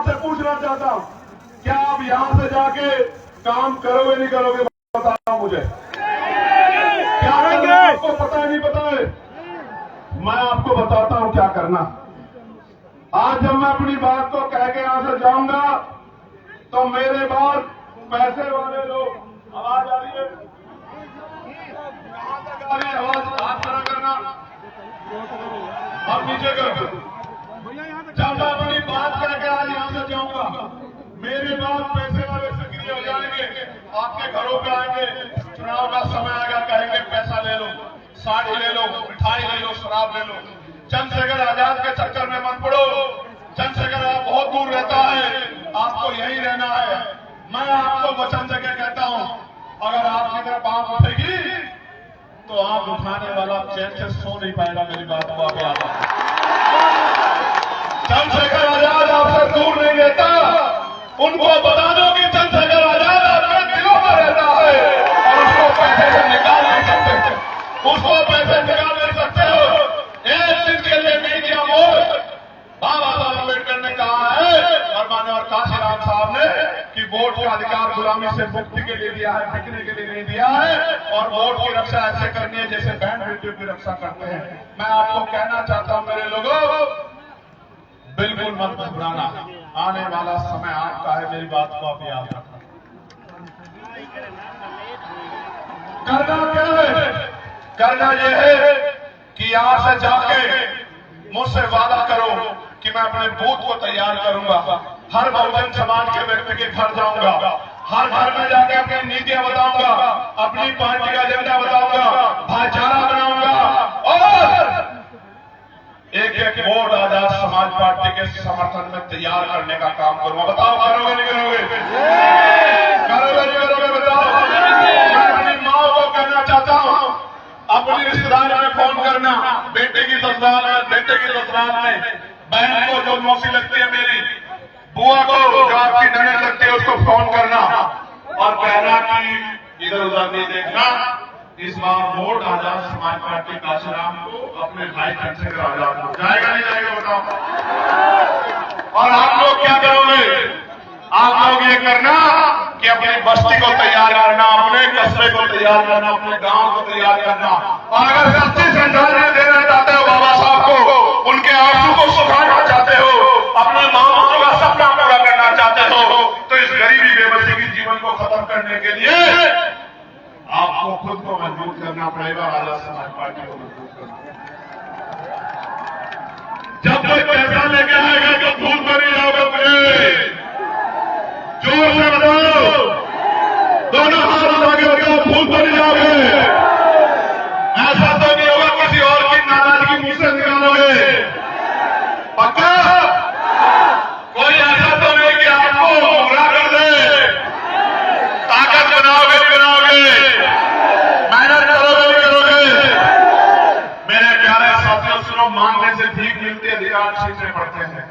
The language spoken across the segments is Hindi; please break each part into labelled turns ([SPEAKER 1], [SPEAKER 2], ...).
[SPEAKER 1] आपसे पूछना चाहता हूं, क्या आप यहां से जाके काम करोगे नहीं करोगे? बताओ मुझे, क्या करना आपको पता है नहीं पता है? मैं आपको बताता हूं क्या करना। आज जब मैं अपनी बात को कह के यहां से जाऊंगा तो मेरे बाद पैसे वाले लोग, आवाज आ रही है? कहां तक आ रही है आवाज? हाथ खड़ा करना, अब नीचे करो। जब मैं अपनी बात कह के आज यहां से जाऊंगा, मेरे बाद पैसे वाले सक्रिय हो जाएंगे, आपके घरों पे आएंगे, चुनाव का समय आएगा, कहेंगे पैसा ले लो, साड़ी ले लो, मिठाई ले लो, शराब ले लो। चंद्रशेखर आजाद के चक्कर में मत पड़ो। चंद्रशेखर आप बहुत दूर रहता है, आपको यही रहना है। मैं आपको वचन देकर कहता हूं, अगर आपकी तरफ आंख उठेगी तो आंख उठाने वाला चैन से सो नहीं पाएगा। मेरी बात को आप याद रखें। चंद्रशेखर आजाद आपसे दूर नहीं रहता। उनको बता दो कि चंद्रशेखर आजाद आपके दिलों में रहता है और उसको पैसे से निकाल नहीं सकते, उसको पैसे निकाल नहीं सकते हो। एक दिन के लिए नहीं किया वोट। बाबा साहब अम्बेडकर ने कहा है और माननीय काशीराम साहब ने कि वोट का अधिकार गुलामी से मुक्ति के लिए दिया है, बिकने के लिए नहीं दिया है। और वोट की रक्षा ऐसे करनी है जैसे बहन बेटियों की रक्षा करते हैं। मैं आपको कहना चाहता हूं मेरे लोगों, बिल्कुल मत घबराना, आने वाला समय आपका है। मेरी बात को आप याद रखना। करना क्या है? करना यह है कि यहां से जाके मुझसे वादा करो कि मैं अपने बूथ को तैयार करूंगा, हर बहुजन समाज के व्यक्ति के घर जाऊंगा, हर घर में जाके अपनी नीतियां बताऊंगा, अपनी पार्टी का एजेंडा बताऊंगा, भाईचारा बनाऊंगा और एक एक वोट आजाद समाज पार्टी के समर्थन में तैयार करने का काम करूंगा। बताओ करोगे नहीं करोगे? करोगे नहीं करोगे? बताओ। मैं अपनी माँ को कहना चाहता हूं, अपनी रिश्तेदार में फोन करना, बेटे की ससुराल में, बेटे की ससुराल में, बहन को जो मौसी लगती है मेरी, बुआ को जो आपकी ननद लगती है उसको फोन करना और कहना कि इधर उधर नहीं देखना, इस बार वोट आजाद समाज पार्टी काशीराम को, अपने भाई चंद्रशेखर आजाद को। जाएगा नहीं जाएगा? बताओ। और आप लोग क्या करोगे? आप लोग ये करना कि अपनी बस्ती को तैयार करना, अपने कस्बे को तैयार करना, अपने गांव को तैयार करना। और अगर सच्ची श्रद्धांजलि देना चाहते हो बाबा साहब को, उनके आंसू को सुखाना चाहते हो, अपने माँ बापों का सपना पूरा करना चाहते हो, तो इस गरीबी बेबसी की जीवन को खत्म करने के लिए आपको खुद को मजबूत करना पड़ेगा, आजाद समाज पार्टी को मजबूत करना। जब कोई पैसा लेके आएगा तो भूल कर ही जाओगे मुझे। जोर से बताओ, दोनों हाथ उठा के बताओ, भूल कर ही जाओगे। ऐसा तो नहीं होगा किसी और की नाराजगी मुंह से निकालोगे? पक्का? कोई ऐसा तो नहीं कि आपको गुमराह कर दे? ताकत बनाओगे नहीं बनाओगे? मेहनत करोगे नहीं करोगे? मेरे प्यारे साथियों सुनो, मांगने से भीख मिलती है, अधिकार छीनने पड़ते हैं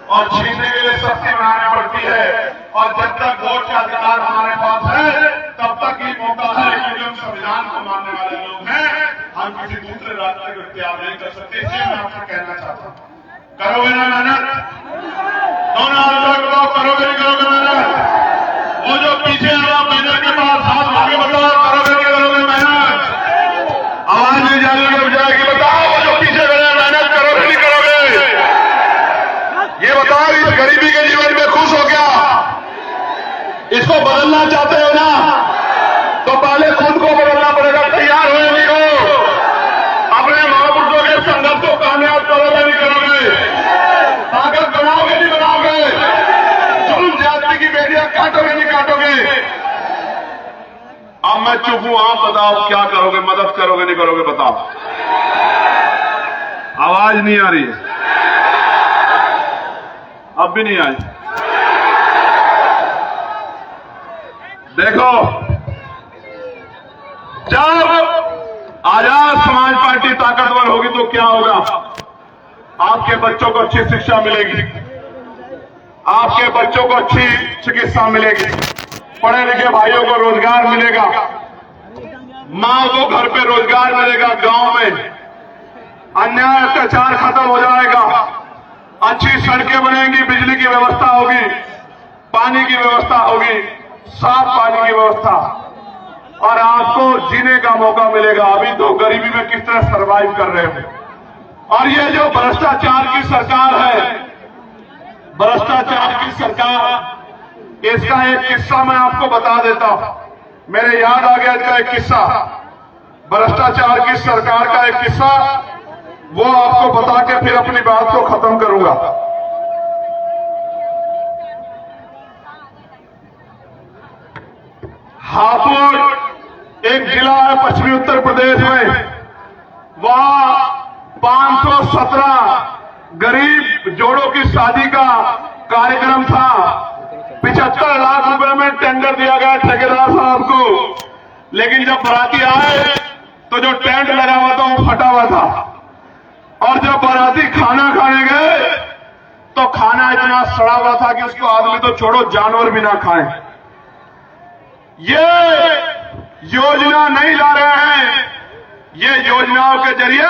[SPEAKER 1] और छीनने के लिए सख्ती बनानी पड़ती है। और जब तक वोट का अधिकार हमारे पास है तब तक ही मौका है, क्योंकि हम संविधान को मानने वाले लोग हैं, हम किसी दूसरे राज्य को इख्तियार नहीं कर सकते। इसलिए मैं आपसे कहना चाहता हूं, करोगे ना मेहनत? दोनों लोग करोगे नहीं करोगे मेहनत? वो जो पीछे आया बैनर के पास हाथ आगे बताओ, करोगे नहीं करोगे मेहनत? आवाज नहीं जाने लग जाएगी। बताओ, वो जो पीछे खड़े मेहनत करोगे नहीं करोगे? ये बताओ, इस गरीबी के जीवन में खुश हो गया? इसको बदलना चाहते हो ना? तो पहले खुद को बदलना पड़ेगा। तैयार हो नहीं हो? अपने महापुरुषों के संघर्ष को कामयाब करोगे नहीं करोगे? ताकत बनाओगे नहीं बनाओगे? जुल्म जाति की बेटियां काटोगे नहीं काटोगे? अब मैं चुप हूं, आप बताओ क्या करोगे? मदद करोगे नहीं करोगे? बताओ। आवाज नहीं आ रही है, अब भी नहीं आई। देखो, जब आजाद समाज पार्टी ताकतवर होगी तो क्या होगा? आपके बच्चों को अच्छी शिक्षा मिलेगी, आपके बच्चों को अच्छी चिकित्सा मिलेगी, पढ़े लिखे भाइयों को रोजगार मिलेगा, मां को घर पे रोजगार मिलेगा, गांव में अन्याय अत्याचार खत्म हो जाएगा अच्छी सड़कें बनेंगी, बिजली की व्यवस्था होगी, पानी की व्यवस्था होगी, साफ पानी की व्यवस्था, और आपको जीने का मौका मिलेगा। अभी तो गरीबी में किस तरह सरवाइव कर रहे हो। और ये जो भ्रष्टाचार की सरकार है, भ्रष्टाचार की सरकार, इसका एक किस्सा मैं आपको बता देता हूं। मेरे याद आ गया इसका एक किस्सा, भ्रष्टाचार की सरकार का एक किस्सा, वो आपको बता के फिर अपनी बात को खत्म करूंगा। हापुड़ एक जिला है पश्चिमी उत्तर प्रदेश में, वहां 517 गरीब जोड़ों की शादी का कार्यक्रम था। 75 लाख रुपए में टेंडर दिया गया ठेकेदार साहब को, लेकिन जब बाराती आए तो जो टेंट लगा हुआ था वो फटा हुआ था, और जब बाराती खाना खाने गए तो खाना इतना सड़ा हुआ था कि उसको आदमी तो छोड़ो, जानवर भी ना खाएं। ये योजना नहीं ला रहे हैं, ये योजनाओं के जरिए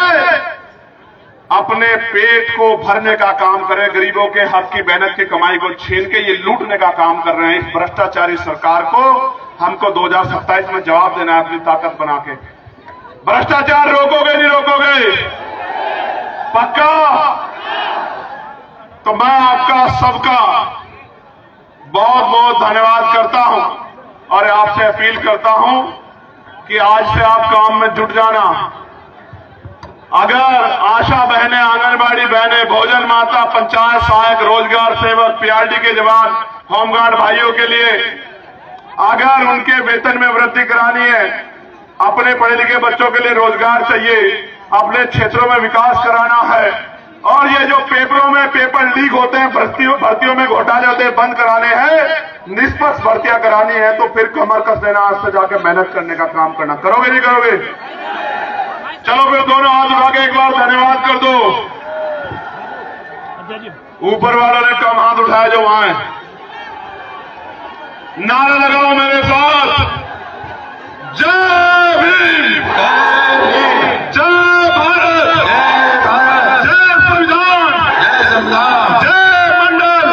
[SPEAKER 1] अपने पेट को भरने का काम कर रहे हैं, गरीबों के हक की मेहनत की कमाई को छीन के ये लूटने का काम कर रहे हैं। इस भ्रष्टाचारी सरकार को हमको 2027 में जवाब देना है अपनी ताकत बना के। भ्रष्टाचार रोकोगे नहीं रोकोगे? पक्का? तो मैं आपका सबका बहुत बहुत धन्यवाद करता हूं और आपसे अपील करता हूं कि आज से आप काम में जुट जाना। अगर आशा बहनें, आंगनबाड़ी बहनें, भोजन माता, पंचायत सहायक, रोजगार सेवक, पीआरडी के जवान, होमगार्ड भाइयों के लिए अगर उनके वेतन में वृद्धि करानी है, अपने पढ़े लिखे बच्चों के लिए रोजगार चाहिए, अपने क्षेत्रों में विकास कराना है, और ये जो पेपरों में पेपर लीक होते हैं, भर्तियों में घोटाले होते हैं, बंद कराने हैं, निष्पक्ष भर्तियां करानी है, तो फिर कमर कस देना, आज से जाकर मेहनत करने का काम करना। करोगे नहीं करोगे? चलो फिर दोनों हाथ उठा के एक बार धन्यवाद कर दो। ऊपर वालों ने कम हाथ उठाया जो वहां है। नारा लगाओ मेरे साथ, जय भीम, जय भारत, जय संविधान, जय मंडल,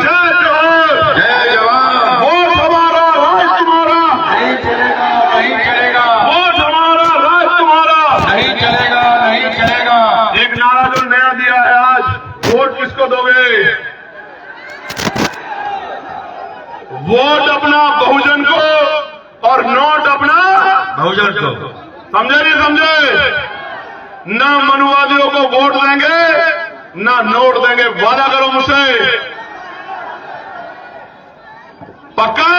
[SPEAKER 1] जय जोहर, जय जवान। वोट हमारा, राज तुम्हारा, नहीं चलेगा, नहीं चलेगा। वोट हमारा, राज तुम्हारा, नहीं चलेगा, नहीं चलेगा। एक नारा जो नया दिया है आज, वोट किसको दोगे? वोट अपना बहुजन को और नोट अपना बहुजन को। समझे नहीं समझे? न मनुवादियों को वोट देंगे, न नोट देंगे। वादा करो मुझसे, पक्का?